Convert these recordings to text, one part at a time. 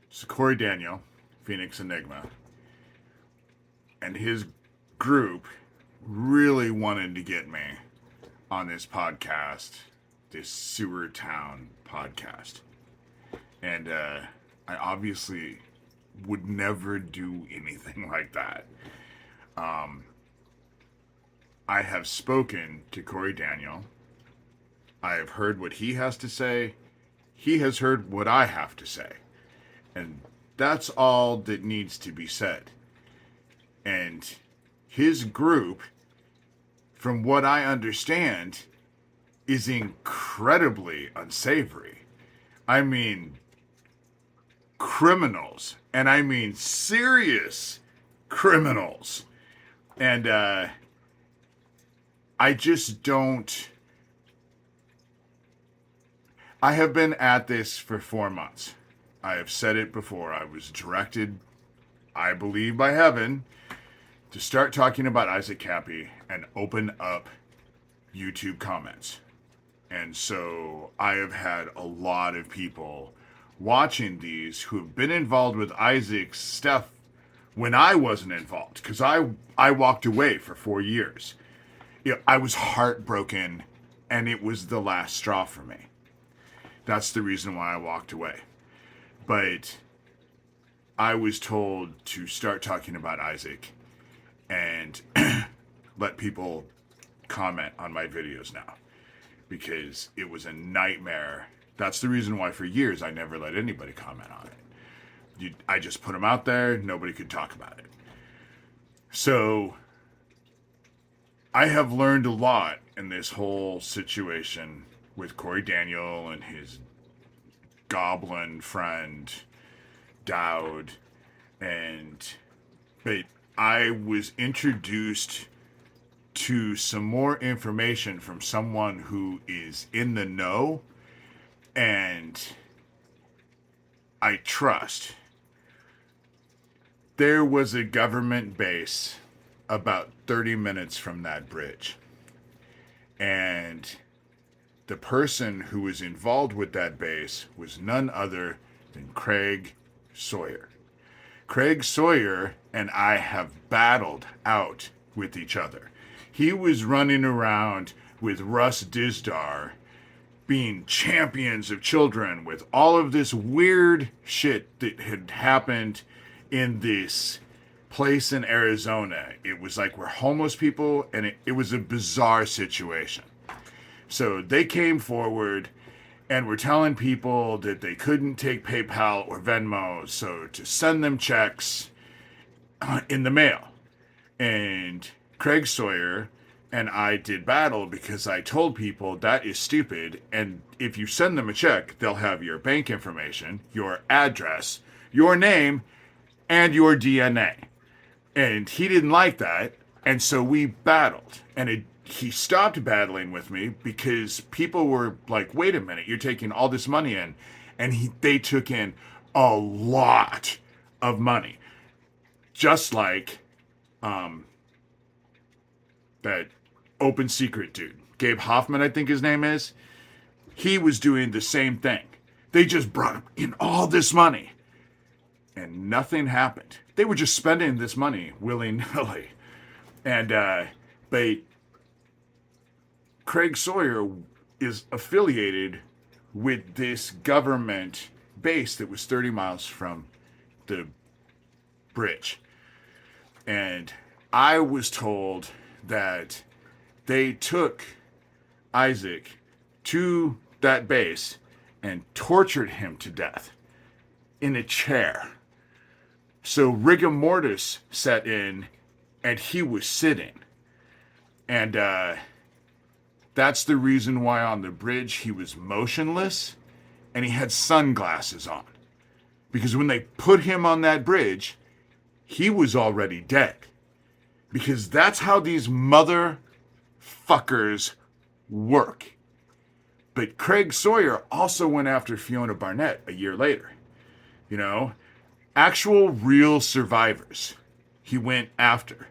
So Corey Daniel, Phoenix Enigma, and his group really wanted to get me on this podcast, this Sewer Town podcast. And I obviously would never do anything like that. I have spoken to Corey Daniel. I have heard what he has to say. He has heard what I have to say. And that's all that needs to be said. And his group, from what I understand, is incredibly unsavory. I mean, criminals. And I mean serious criminals. And I just don't. I have been at this for 4 months. I have said it before. I was directed, I believe by heaven, to start talking about Issac Kappy and open up YouTube comments. And so I have had a lot of people watching these who have been involved with Isaac's stuff when I wasn't involved, because I walked away for 4 years. I was heartbroken, and it was the last straw for me. That's the reason why I walked away. But I was told to start talking about Issac and let people comment on my videos now, because it was a nightmare. That's the reason why for years I never let anybody comment on it. I just put them out there. Nobody could talk about it. So I have learned a lot in this whole situation with Corey Daniel and his goblin friend Dowd, but I was introduced to some more information from someone who is in the know and I trust. There was a government base about 30 minutes from that bridge, and the person who was involved with that base was none other than Craig Sawyer. Craig Sawyer and I have battled out with each other. He was running around with Russ Dizdar, being champions of children, with all of this weird shit that had happened in this place in Arizona. It was like we're homeless people, and it was a bizarre situation. So they came forward and were telling people that they couldn't take PayPal or Venmo, so to send them checks in the mail. And Craig Sawyer and I did battle because I told people that is stupid, and if you send them a check, they'll have your bank information, your address, your name, and your DNA. And he didn't like that, and so we battled. And he stopped battling with me because people were like, wait a minute, you're taking all this money in. And they took in a lot of money. Just like that Open Secret dude, Gabe Hoffman, I think his name is. He was doing the same thing. They just brought in all this money, and nothing happened. They were just spending this money willy-nilly. And but Craig Sawyer is affiliated with this government base that was 30 miles from the bridge. And I was told that they took Issac to that base and tortured him to death in a chair. So rigor mortis set in, and he was sitting. And that's the reason why on the bridge he was motionless and he had sunglasses on. Because when they put him on that bridge, he was already dead. Because that's how these motherfuckers work. But Craig Sawyer also went after Fiona Barnett a year later. You know, actual real survivors he went after,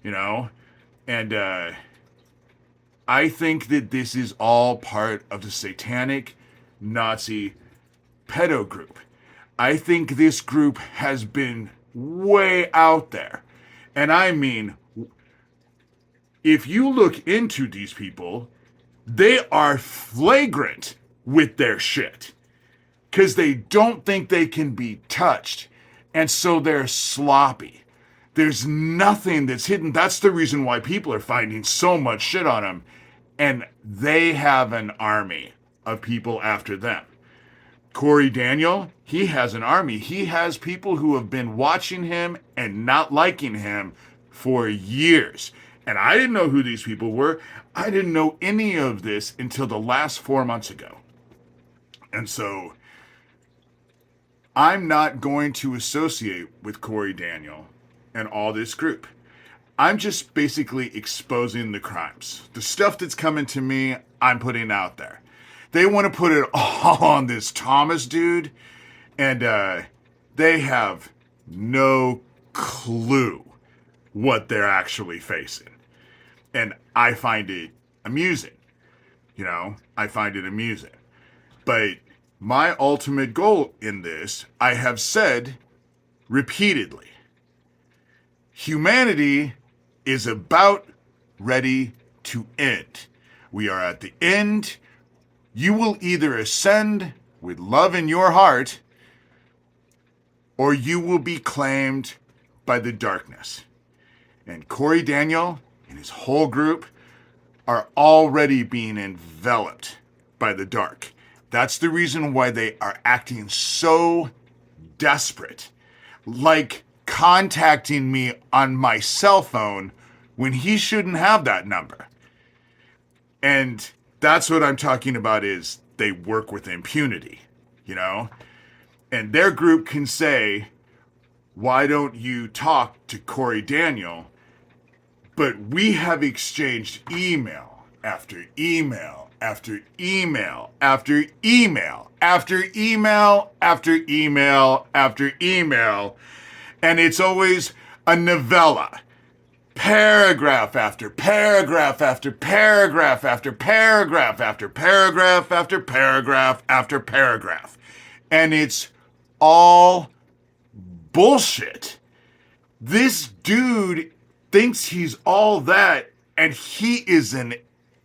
you know. And I think that this is all part of the satanic Nazi pedo group. I think this group has been way out there. And I mean, if you look into these people, they are flagrant with their shit. Because they don't think they can be touched. And so they're sloppy. There's nothing that's hidden. That's the reason why people are finding so much shit on them. And they have an army of people after them. Corey Daniel, he has an army. He has people who have been watching him and not liking him for years. And I didn't know who these people were. I didn't know any of this until the last 4 months ago. And so I'm not going to associate with Corey Daniel and all this group. I'm just basically exposing the crimes. The stuff that's coming to me, I'm putting out there. They want to put it all on this Thomas dude, and they have no clue what they're actually facing. And I find it amusing. I find it amusing. But my ultimate goal in this, I have said repeatedly, humanity is about ready to end. We are at the end. You will either ascend with love in your heart, or you will be claimed by the darkness. And Corey Daniel and his whole group are already being enveloped by the dark. That's the reason why they are acting so desperate, like contacting me on my cell phone when he shouldn't have that number. And that's what I'm talking about, is they work with impunity, And their group can say, why don't you talk to Corey Daniel? But we have exchanged email after email after email after email after email after email after email. And it's always a novella. Paragraph after paragraph after paragraph after paragraph after paragraph after paragraph after paragraph. And it's all bullshit. This dude thinks he's all that, and he is an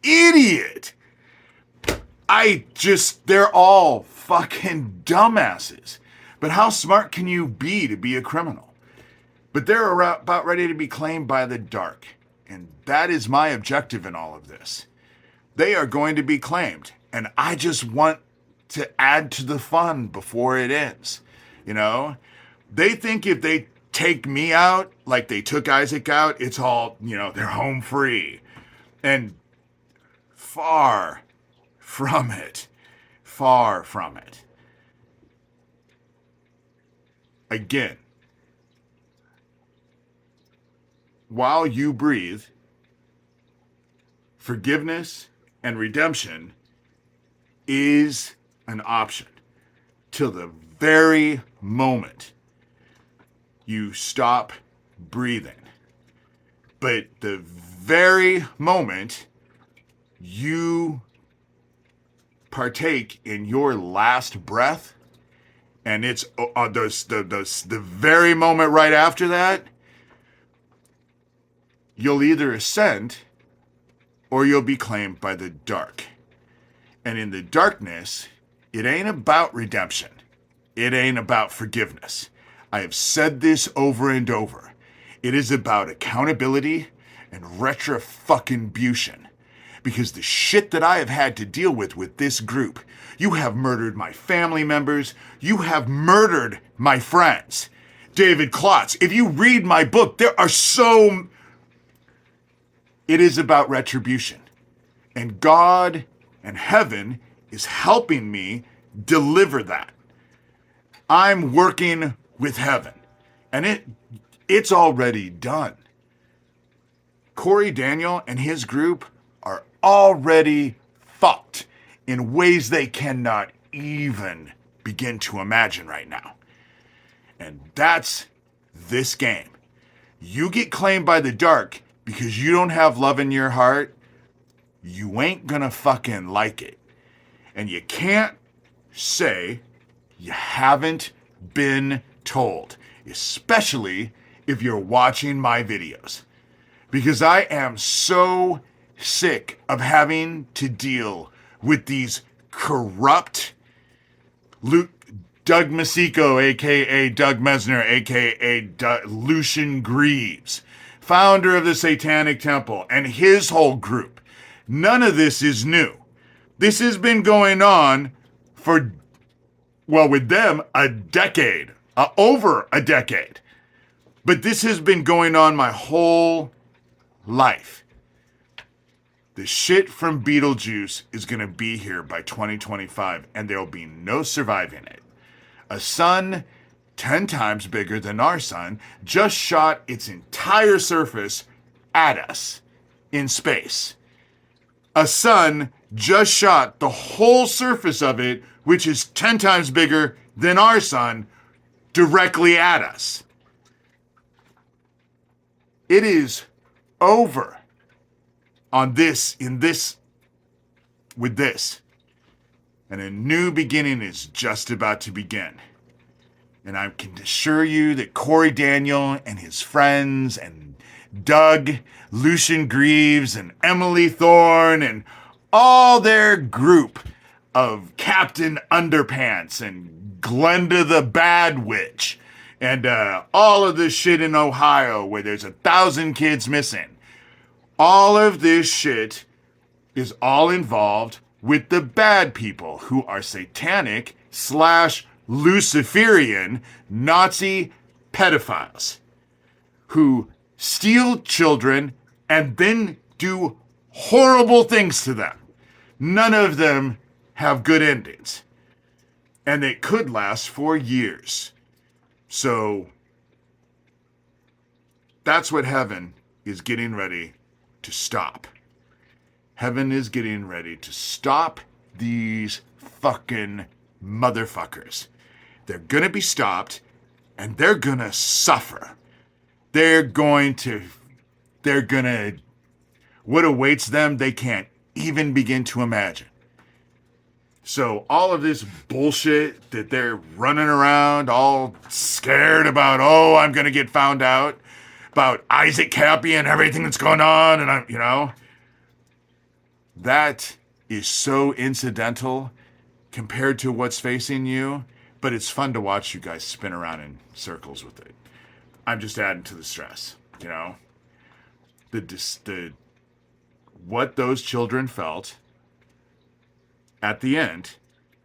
idiot. They're all fucking dumbasses. But how smart can you be to be a criminal? But they're about ready to be claimed by the dark. And that is my objective in all of this. They are going to be claimed. And I just want to add to the fun before it ends. They think if they take me out like they took Issac out, it's all, they're home free. And far from it. Far from it. Again, while you breathe, forgiveness and redemption is an option till the very moment you stop breathing. But the very moment you partake in your last breath, and it's the very moment right after that, you'll either ascend or you'll be claimed by the dark. And in the darkness, it ain't about redemption. It ain't about forgiveness. I have said this over and over. It is about accountability and retribution. Because the shit that I have had to deal with this group, you have murdered my family members. You have murdered my friends. David Klotz, if you read my book, there are so... It is about retribution. And God and heaven is helping me deliver that. I'm working with heaven. And it's already done. Corey Daniel and his group are already fucked in ways they cannot even begin to imagine right now. And that's this game. You get claimed by the dark because you don't have love in your heart, you ain't gonna fucking like it. And you can't say you haven't been told, especially if you're watching my videos, because I am so sick of having to deal with these corrupt Doug Masico, aka Doug Mesner, aka Lucian Greaves, founder of the Satanic Temple, and his whole group. None of this is new. This has been going on for, well, with them, a decade, over a decade. But this has been going on my whole life. The shit from Beetlejuice is going to be here by 2025, and there'll be no surviving it. A sun 10 times bigger than our sun just shot its entire surface at us in space. A sun just shot the whole surface of it, which is 10 times bigger than our sun, directly at us. It is over with this. And a new beginning is just about to begin. And I can assure you that Corey Daniel and his friends and Doug, Lucian Greaves, and Emily Thorne, and all their group of Captain Underpants and Glenda the Bad Witch, and all of this shit in Ohio where there's 1,000 kids missing. All of this shit is all involved with the bad people who are satanic / Luciferian Nazi pedophiles who steal children and then do horrible things to them. None of them have good endings. And it could last for years. So that's what heaven is getting ready to stop. Heaven is getting ready to stop these fucking motherfuckers. They're gonna be stopped, and they're gonna suffer. What awaits them, they can't even begin to imagine. So all of this bullshit that they're running around all scared about, oh, I'm gonna get found out, about Issac Kappy and everything that's going on, and that is so incidental compared to what's facing you, but it's fun to watch you guys spin around in circles with it. I'm just adding to the stress, what those children felt at the end,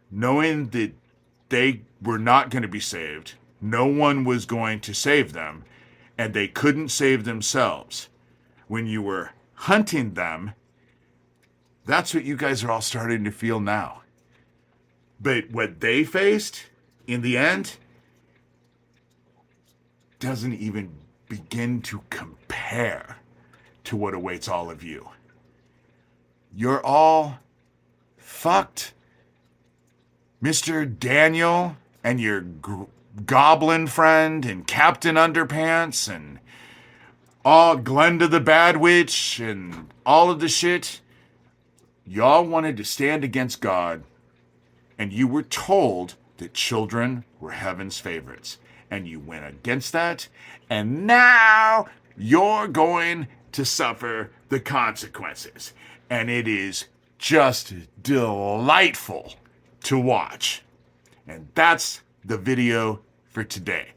knowing that they were not going to be saved, no one was going to save them, and they couldn't save themselves. When you were hunting them, that's what you guys are all starting to feel now. But what they faced in the end doesn't even begin to compare to what awaits all of you. You're all fucked. Mr. Daniel and your goblin friend and Captain Underpants and all Glenda the Bad Witch and all of the shit. Y'all wanted to stand against God, and you were told that children were heaven's favorites. And you went against that, and now you're going to suffer the consequences. And it is just delightful to watch. And that's the video for today.